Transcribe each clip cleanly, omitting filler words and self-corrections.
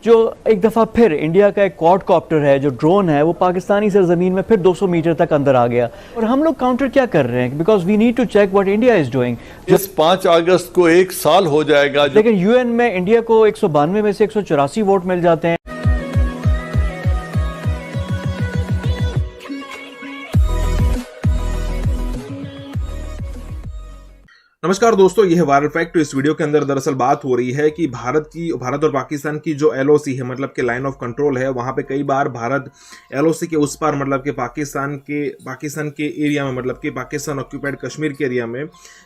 जो एक दफ़ा फिर इंडिया का एक क्वाडकॉप्टर है, जो ड्रोन है, वो पाकिस्तानी सरजमीन में फिर 200 मीटर तक अंदर आ गया। और हम लोग काउंटर क्या कर रहे हैं, because we need to check what India is doing. इस 5 अगस्त को 1 साल हो जाएगा। लेकिन यूएन में इंडिया को 192 में से 184 वोट मिल जाते हैं। नमस्कार दोस्तों, यह है वायरल फैक्ट। तो इस वीडियो के अंदर दरअसल बात हो रही है कि भारत और पाकिस्तान की जो एलओसी है, मतलब कि लाइन ऑफ कंट्रोल है, वहां पे कई बार भारत एलओसी के उस पार, मतलब कि पाकिस्तान के एरिया में, मतलब कि पाकिस्तान ऑक्यूपाइड कश्मीर के एरिया में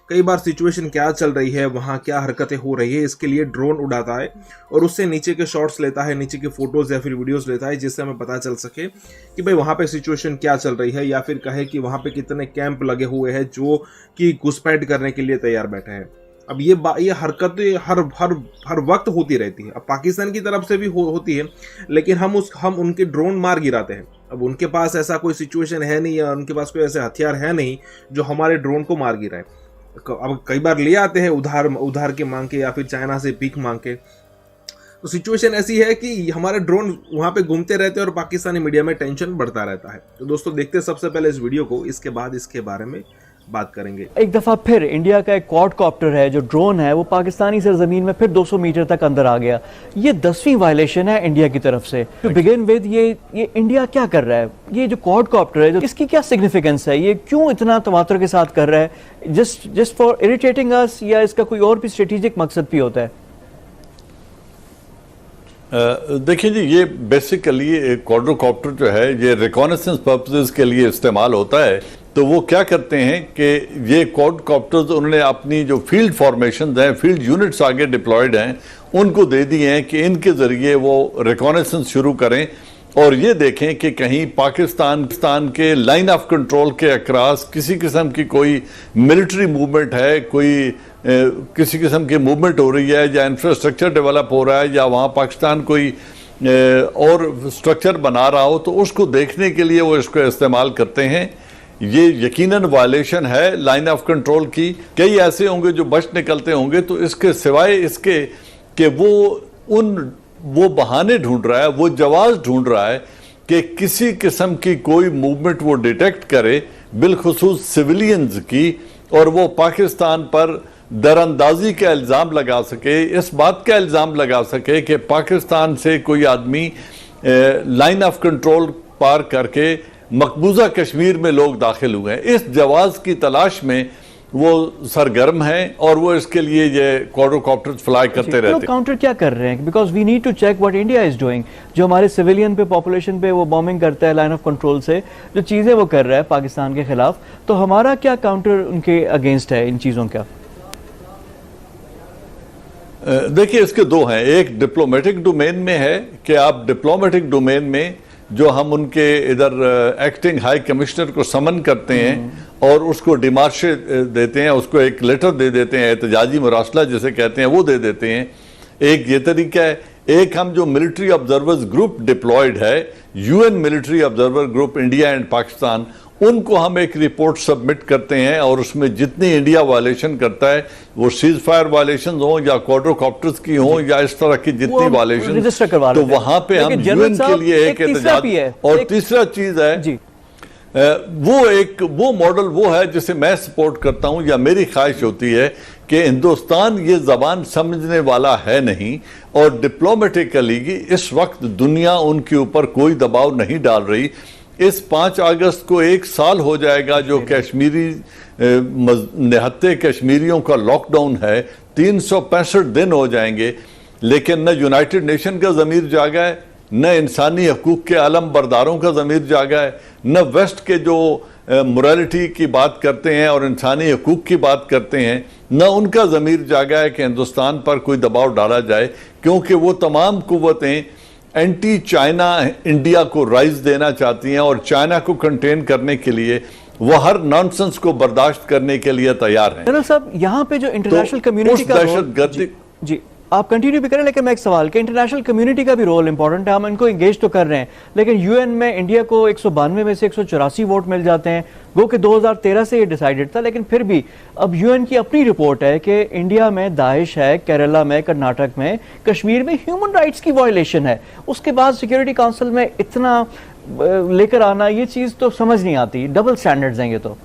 कई बार सिचुएशन क्या चल रही है, वहां क्या हरकतें हो रही है, इसके लिए ड्रोन उड़ाता है और उससे नीचे के शॉट्स लेता है, नीचे के फोटोज या फिर वीडियोज लेता है, जिससे हमें पता चल सके कि भाई वहां पे सिचुएशन क्या चल रही है, या फिर कहे कि वहां पे कितने कैंप लगे हुए हैं जो कि घुसपैठ करने के लिए तैयार बैठे हैं। अब ये हरकतें हर वक्त होती रहती है। अब पाकिस्तान की तरफ से भी होती है, लेकिन हम उनके ड्रोन मार गिराते हैं। अब उनके पास ऐसा कोई सिचुएशन है नहीं, या उनके पास कोई ऐसे हथियार है नहीं जो हमारे ड्रोन को मार गिराए। अब कई बार ले आते हैं उधार के मांग के, या फिर चाइना से भीख मांग के। तो सिचुएशन ऐसी है कि हमारे ड्रोन वहां पे घूमते रहते हैं और पाकिस्तानी मीडिया में टेंशन बढ़ता रहता है। तो दोस्तों देखते हैं सबसे पहले इस वीडियो को, इसके बाद इसके बारे में बात करेंगे। एक दफा फिर इंडिया का एक क्वाडकॉप्टर है, जो ड्रोन है, वो पाकिस्तानी सरजमीन में फिर 200 मीटर तक अंदर आ गया। ये 10वीं वायलेशन है इंडिया की तरफ से। टू बिगिन विद, ये इंडिया क्या कर रहा है? ये जो क्वाडकॉप्टर है, इसकी क्या सिग्निफिकेंस है? ये क्यों इतना तवातर के साथ कर रहा है? जस्ट फॉर इरिटेटिंग अस, या इसका कोई और भी स्ट्रेटेजिक मकसद भी होता है? देखिए जी, ये बेसिकली क्वाड्रोकॉप्टर जो है, ये रिकॉनेसेंस पर्पसेस के लिए इस्तेमाल होता है। तो वो क्या करते हैं कि ये क्वाड्रोकॉप्टर्स उन्होंने अपनी जो फील्ड फॉर्मेशन हैं, फील्ड यूनिट्स आगे डिप्लॉयड हैं, उनको दे दिए हैं कि इनके ज़रिए वो रिकॉनेसेंस शुरू करें और ये देखें कि कहीं पाकिस्तान के लाइन ऑफ कंट्रोल के अक्रॉस किसी किस्म की कोई मिलिट्री मूवमेंट है, कोई किसी किस्म की मूवमेंट हो रही है, या इंफ्रास्ट्रक्चर डेवलप हो रहा है, या वहाँ पाकिस्तान कोई और स्ट्रक्चर बना रहा हो, तो उसको देखने के लिए वो इसको इस्तेमाल करते हैं। ये यकीनन वायलेशन है लाइन ऑफ कंट्रोल की। कई ऐसे होंगे जो बच निकलते होंगे, तो इसके सिवाय इसके कि वो बहाने ढूंढ रहा है, वो जवाब ढूंढ रहा है कि किसी किस्म की कोई मूवमेंट वो डिटेक्ट करे, बिलखुसूस सिविलियंस की, और वो पाकिस्तान पर दरअंदाजी का इल्ज़ाम लगा सके, इस बात का इल्ज़ाम लगा सके कि पाकिस्तान से कोई आदमी लाइन ऑफ कंट्रोल पार करके मकबूजा कश्मीर में लोग दाखिल हुए हैं। इस जवाब की तलाश में वो सरगर्म हैं और वो इसके लिए ये क्वाड्रोकॉप्टर फ्लाई करते रहते हैं। काउंटर क्या कर रहे हैं, because we need to check what India is doing. जो हमारे सिविलियन पे, पॉपुलेशन पे वो बॉम्बिंग करता है लाइन ऑफ कंट्रोल से, जो चीजें वो कर रहा है पाकिस्तान के खिलाफ, तो हमारा क्या काउंटर उनके अगेंस्ट है इन चीजों का? देखिए, इसके दो हैं। एक डिप्लोमेटिक डोमेन में है कि आप डिप्लोमेटिक डोमेन में जो हम उनके इधर एक्टिंग हाई कमिश्नर को समन करते हैं और उसको डिमार्शे देते हैं, उसको एक लेटर दे देते हैं, एहतजाजी मुरासला जिसे कहते हैं, वो दे देते हैं। एक ये तरीका है। एक हम जो मिलिट्री ऑब्जर्वर्स ग्रुप डिप्लॉयड है, UN military observer group India and Pakistan, उनको हम एक रिपोर्ट सबमिट करते हैं और उसमें जितनी इंडिया वायलेशन करता है, वो सीज फायर वायलेशन हो या क्वाड्रोकॉप्टर्स की हो या इस तरह की जितनी वायलेशन, तो वहां पे हम यूएन के लिए एक एहतजाज। और तीसरा चीज है वो मॉडल वो है जिसे मैं सपोर्ट करता हूं, या मेरी ख्वाहिश होती है कि हिंदुस्तान ये जबान समझने वाला है नहीं, और डिप्लोमेटिकली इस वक्त दुनिया उनके ऊपर कोई दबाव नहीं डाल रही। इस 5 अगस्त को 1 साल हो जाएगा जो कश्मीरी निहत्ते कश्मीरियों का लॉकडाउन है। 365 दिन हो जाएंगे, लेकिन न यूनाइटेड नेशन का ज़मीर जागा है, न इंसानी हकूक़ के आलम बरदारों का ज़मीर जागा है, न वेस्ट के जो मोरालिटी की बात करते हैं और इंसानी हकूक़ की बात करते हैं, न उनका ज़मीर जागा है कि हिंदुस्तान पर कोई दबाव डाला जाए, क्योंकि वो तमाम कुव्वतें एंटी चाइना इंडिया को राइज देना चाहती हैं और चाइना को कंटेन करने के लिए वो हर नॉनसेंस को बर्दाश्त करने के लिए तैयार हैं। जनरल साहब, यहाँ पे जो इंटरनेशनल कम्युनिटी का दहशतगर्दी, जी आप कंटिन्यू भी करें, लेकिन मैं एक सवाल कि इंटरनेशनल कम्युनिटी का भी रोल इंपॉर्टेंट है। हम इनको एंगेज तो कर रहे हैं, लेकिन यूएन में इंडिया को 192 में से 184 वोट मिल जाते हैं। वो कि 2013 से ये डिसाइडेड था, लेकिन फिर भी अब यूएन की अपनी रिपोर्ट है कि इंडिया में दाइश है, केरला में, कर्नाटक में, कश्मीर में ह्यूमन राइट्स की वायलेशन है। उसके बाद सिक्योरिटी काउंसिल में इतना लेकर आना, ये चीज तो समझ नहीं आती। डबल स्टैंडर्ड्स हैं ये तो।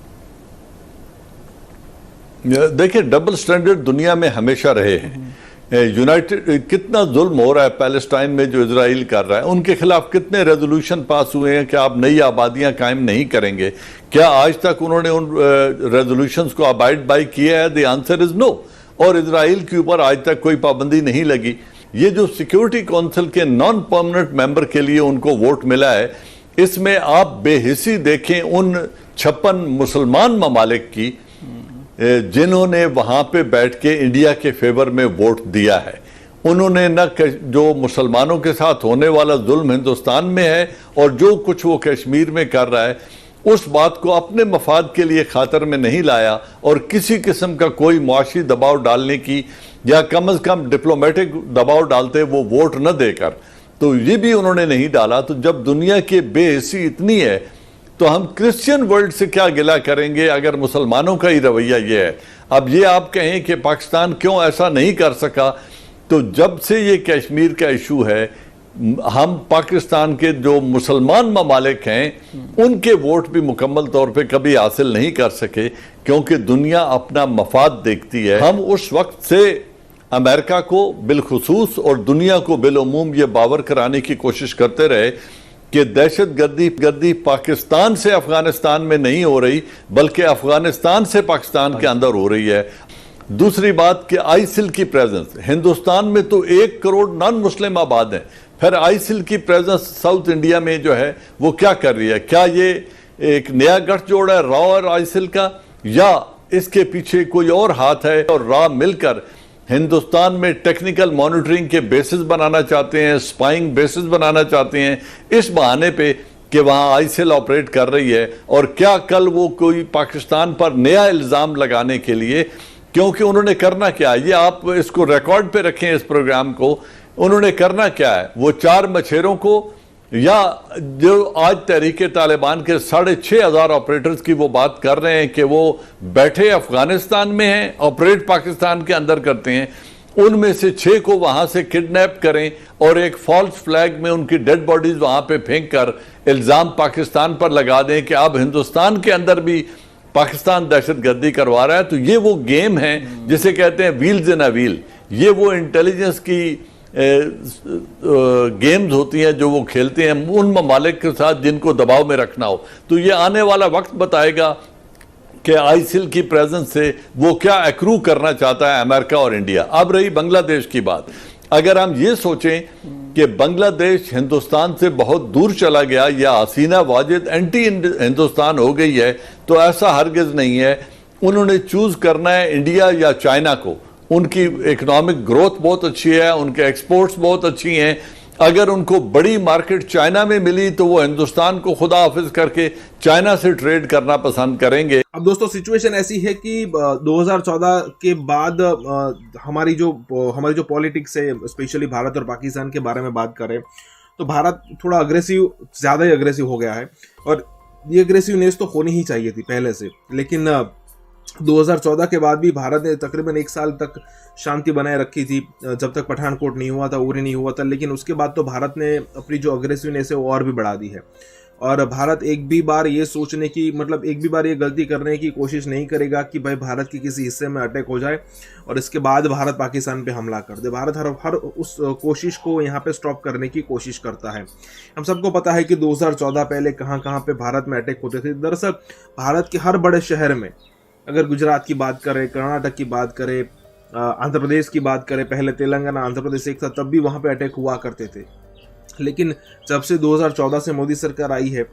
देखिए, डबल स्टैंडर्ड दुनिया में हमेशा रहे हैं। यूनाइटेड कितना जुल्म हो रहा है पैलेस्टाइन में जो इजराइल कर रहा है, उनके खिलाफ कितने रेजोल्यूशन पास हुए हैं कि आप नई आबादियां कायम नहीं करेंगे। क्या आज तक उन्होंने उन रेजोल्यूशंस को अबाइड बाय किया है? The answer is no. और इजराइल के ऊपर आज तक कोई पाबंदी नहीं लगी। ये जो सिक्योरिटी काउंसिल के नॉन परमानेंट मेंबर के लिए उनको वोट मिला है, इसमें आप बेहिसी देखें उन 56 मुसलमान ममालिक की जिन्होंने वहां पे बैठ के इंडिया के फेवर में वोट दिया है। उन्होंने न जो मुसलमानों के साथ होने वाला जुल्म हिंदुस्तान में है और जो कुछ वो कश्मीर में कर रहा है, उस बात को अपने मफाद के लिए खातर में नहीं लाया और किसी किस्म का कोई मुआशी दबाव डालने की या कम अज कम डिप्लोमेटिक दबाव डालते वो वोट न देकर, तो ये भी उन्होंने नहीं डाला। तो जब दुनिया की बेहिसी इतनी है तो हम क्रिश्चियन वर्ल्ड से क्या गिला करेंगे अगर मुसलमानों का ही रवैया ये है। अब ये आप कहें कि पाकिस्तान क्यों ऐसा नहीं कर सका, तो जब से ये कश्मीर का इशू है, हम पाकिस्तान के जो मुसलमान ममालिक हैं उनके वोट भी मुकम्मल तौर पे कभी हासिल नहीं कर सके, क्योंकि दुनिया अपना मफाद देखती है। हम उस वक्त से अमेरिका को बिलखुसूस और दुनिया को बिलउमूम ये बावर कराने की कोशिश करते रहे कि दहशत गर्दी पाकिस्तान से अफगानिस्तान में नहीं हो रही, बल्कि अफगानिस्तान से पाकिस्तान के अंदर हो रही है। दूसरी बात कि आईसिल की प्रेजेंस हिंदुस्तान में तो 1 करोड़ नॉन मुस्लिम आबाद हैं, फिर आईसिल की प्रेजेंस साउथ इंडिया में जो है वो क्या कर रही है? क्या ये एक नया गठजोड़ है रॉ और आईसिल का, या इसके पीछे कोई और हाथ है और रॉ मिलकर हिंदुस्तान में टेक्निकल मॉनिटरिंग के बेसिस बनाना चाहते हैं, स्पाइंग बेसिस बनाना चाहते हैं, इस बहाने पे कि वहाँ आईसिल ऑपरेट कर रही है? और क्या कल वो कोई पाकिस्तान पर नया इल्ज़ाम लगाने के लिए, क्योंकि उन्होंने करना क्या है, ये आप इसको रिकॉर्ड पे रखें इस प्रोग्राम को, उन्होंने करना क्या है? वो 4 मछेरों को, या जो आज तहरीके तालिबान के 6,500 ऑपरेटर्स की वो बात कर रहे हैं कि वो बैठे अफगानिस्तान में हैं, ऑपरेट पाकिस्तान के अंदर करते हैं, उनमें से 6 को वहां से किडनैप करें और एक फॉल्स फ्लैग में उनकी डेड बॉडीज वहां पे फेंक कर इल्जाम पाकिस्तान पर लगा दें कि अब हिंदुस्तान के अंदर भी पाकिस्तान दहशत गर्दी करवा रहा है। तो ये वो गेम है जिसे कहते हैं व्हील्स इन अ व्हील। ये वो इंटेलिजेंस की गेम्स होती हैं जो वो खेलते हैं उन ममालिक के साथ जिनको दबाव में रखना हो। तो ये आने वाला वक्त बताएगा कि आईसिल की प्रेजेंस से वो क्या एक्रू करना चाहता है अमेरिका और इंडिया। अब रही बांग्लादेश की बात, अगर हम ये सोचें कि बांग्लादेश हिंदुस्तान से बहुत दूर चला गया या हसीना वाजिद एंटी हिंदुस्तान हो गई है, तो ऐसा हरगिज नहीं है। उन्होंने चूज करना है इंडिया या चाइना को। उनकी इकोनॉमिक ग्रोथ बहुत अच्छी है, उनके एक्सपोर्ट्स बहुत अच्छी हैं। अगर उनको बड़ी मार्केट चाइना में मिली तो वो हिंदुस्तान को खुदा हाफिज करके चाइना से ट्रेड करना पसंद करेंगे। अब दोस्तों सिचुएशन ऐसी है कि 2014 के बाद हमारी जो पॉलिटिक्स है, स्पेशली भारत और पाकिस्तान के बारे में बात करें तो भारत थोड़ा ज़्यादा ही अग्रेसिव हो गया है। और ये अग्रेसिवनेस तो होनी ही चाहिए थी पहले से, लेकिन 2014 के बाद भी भारत ने तकरीबन 1 साल तक शांति बनाए रखी थी, जब तक पठानकोट नहीं हुआ था, उरी नहीं हुआ था। लेकिन उसके बाद तो भारत ने अपनी जो अग्रेसिवनेस है वो और भी बढ़ा दी है। और भारत एक भी बार ये गलती करने की कोशिश नहीं करेगा कि भाई भारत के किसी हिस्से में अटैक हो जाए और इसके बाद भारत पाकिस्तान पे हमला कर दे। भारत हर उस कोशिश को यहाँ पे स्टॉप करने की कोशिश करता है। हम सबको पता है कि 2014 पहले कहाँ पे भारत में अटैक होते थे। दरअसल भारत के हर बड़े शहर में, अगर गुजरात की बात करें, कर्नाटक की बात करें, आंध्र प्रदेश की बात करें, पहले तेलंगाना आंध्र प्रदेश एक था, तब भी वहाँ पे अटैक हुआ करते थे। लेकिन जब से 2014 से मोदी सरकार आई है,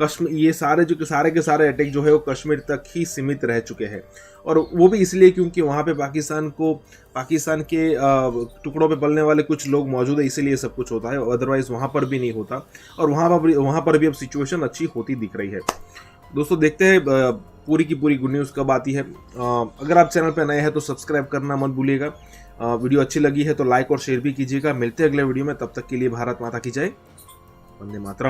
कश्मीर ये सारे के सारे अटैक जो है वो कश्मीर तक ही सीमित रह चुके हैं। और वो भी इसलिए क्योंकि वहाँ पे पाकिस्तान के टुकड़ों पे पलने वाले कुछ लोग मौजूद है, इसीलिए सब कुछ होता है। अदरवाइज वहाँ पर भी नहीं होता। और वहाँ पर भी अब सिचुएशन अच्छी होती दिख रही है। दोस्तों देखते हैं पूरी की पूरी गुड न्यूज़ कब आती है। अगर आप चैनल पर नए हैं तो सब्सक्राइब करना मत भूलिएगा। वीडियो अच्छी लगी है तो लाइक और शेयर भी कीजिएगा। मिलते हैं अगले वीडियो में, तब तक के लिए भारत माता की जय, वंदे मातरम।